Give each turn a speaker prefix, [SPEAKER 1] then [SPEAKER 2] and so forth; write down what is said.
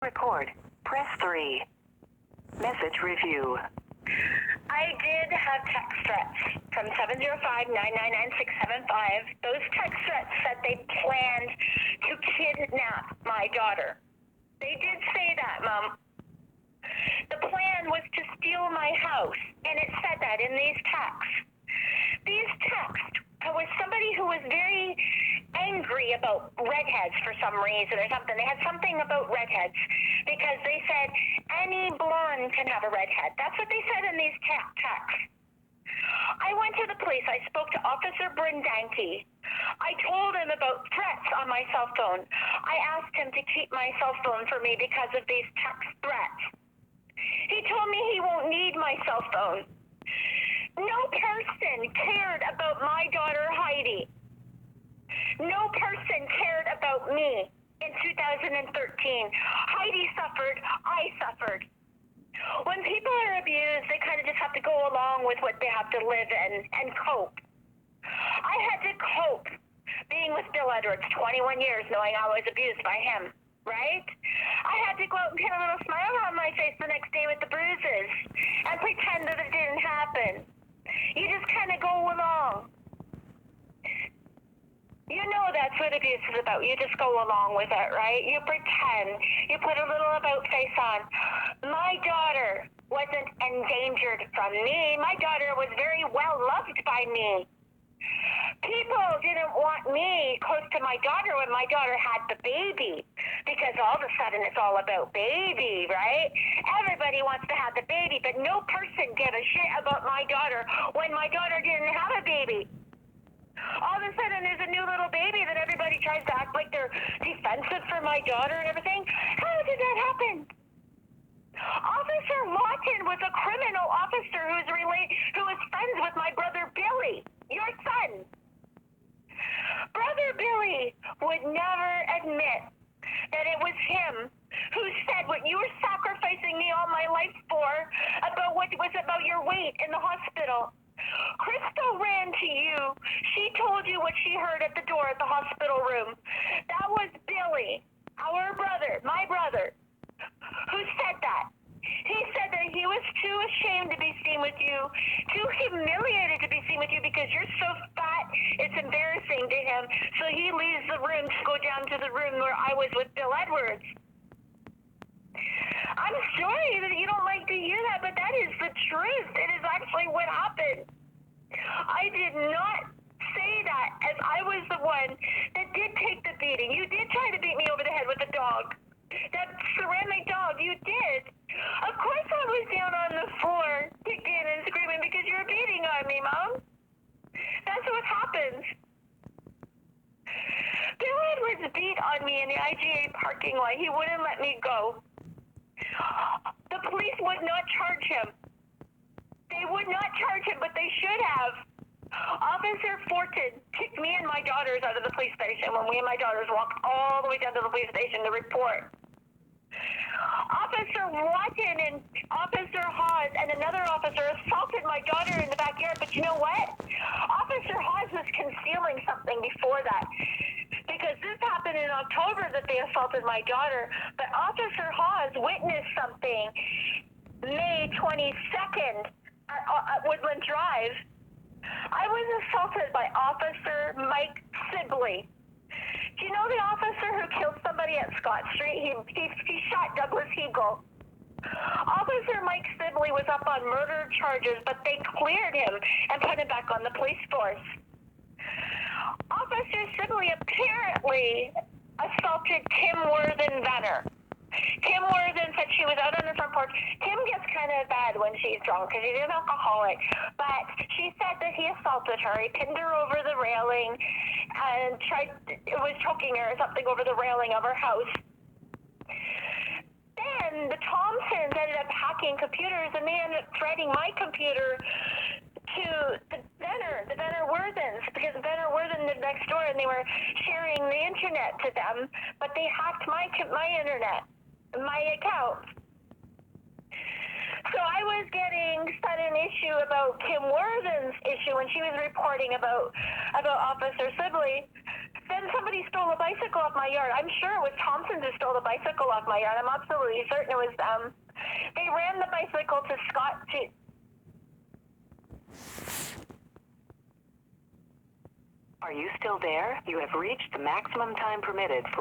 [SPEAKER 1] Record. Press 3. Message review.
[SPEAKER 2] I did have text threats from 705-999-675. Those text threats said they planned to kidnap my daughter. They did say that, Mom. The plan was to steal my house, and it said that in these texts. These texts was somebody who was very angry about redheads for some reason or something. They had something about redheads because they said any blonde can have a redhead. That's what they said in these texts. I went to the police. I spoke to Officer Brindanke. I told him about threats on my cell phone. I asked him to keep my cell phone for me because of these text threats. He told me he won't need my cell phone. No person cared about my daughter Heidi. No person cared about me in 2013. Heidi suffered, I suffered. When people are abused, they kind of just have to go along with what they have to live in and cope. I had to cope being with Bill Edwards 21 years knowing I was abused by him, right? I had to go out and put a little smile on my face the next day with the bruises and pretend that it didn't happen. You just kind of go along. You know that's what abuse is about. You just go along with it, right? You pretend. You put a little about face on. My daughter wasn't endangered from me. My daughter was very well loved by me. People didn't want me close to my daughter when my daughter had the baby because all of a sudden it's all about baby, right? Everybody wants to have the baby, but no person gave a shit about my daughter when my daughter didn't have a baby. All of a sudden there's a new little baby that everybody tries to act like they're defensive for my daughter and everything. How did that happen? Officer Lawton was a criminal officer who was friends with my brother Billy, your son. Brother Billy would never admit that it was him who said what you were sacrificing me all my life for about what was about your weight in the hospital. Crystal ran to you. She told you what she heard at the door at the hospital room. That was Billy, our brother, my brother, who said that. He said that he was too ashamed to be seen with you, too humiliated to be seen with you because you're so fat, it's embarrassing to him. So he leaves the room to go down to the room where I was with Bill Edwards. I'm sorry that you don't like to hear that, but that is the truth. It is actually what happened. I did not say that as I was the one that did take the beating. You did try to beat me over the head with a dog. That ceramic dog, you did. Of course I was down on the floor, kicking and screaming because you're beating on me, Mom. That's what happens. Bill Edwards beat on me in the IGA parking lot. He wouldn't let me go. The police would not charge him. They would not charge him, but they should have. Officer Fortin kicked me and my daughters out of the police station when we and my daughters walked all the way down to the police station to report. Officer Watson and Officer Hawes and another officer assaulted my daughter in the backyard, but you know what? Officer Hawes was concealing something before that. Because this happened in October that they assaulted my daughter, but Officer Hawes witnessed something May 22nd at Woodland Drive. I was assaulted by Officer Mike Sibley. Do you know the officer who killed somebody at Scott Street? He shot Douglas Hegel. Officer Mike Sibley was up on murder charges, but they cleared him and put him back on the police force. Officer Sibley apparently assaulted Kim Worthen-Venner. Kim Worthen said she was out on the front porch. Kim gets kind of bad when she's drunk because she's an alcoholic. But she said that he assaulted her. He pinned her over the railing and was choking her or something over the railing of her house. Then the Thompsons ended up hacking computers and they ended up threading my computer to the Venner Worthens, because Venner Worthen lived next door and they were sharing the internet to them, but they hacked my internet, my account. So I was getting sudden issue about Kim Worthen's issue when she was reporting about Officer Sibley. Then somebody stole a bicycle off my yard. I'm sure it was Thompsons who stole the bicycle off my yard. I'm absolutely certain it was them. They ran the bicycle to Scott to.
[SPEAKER 1] Are you still there? You have reached the maximum time permitted for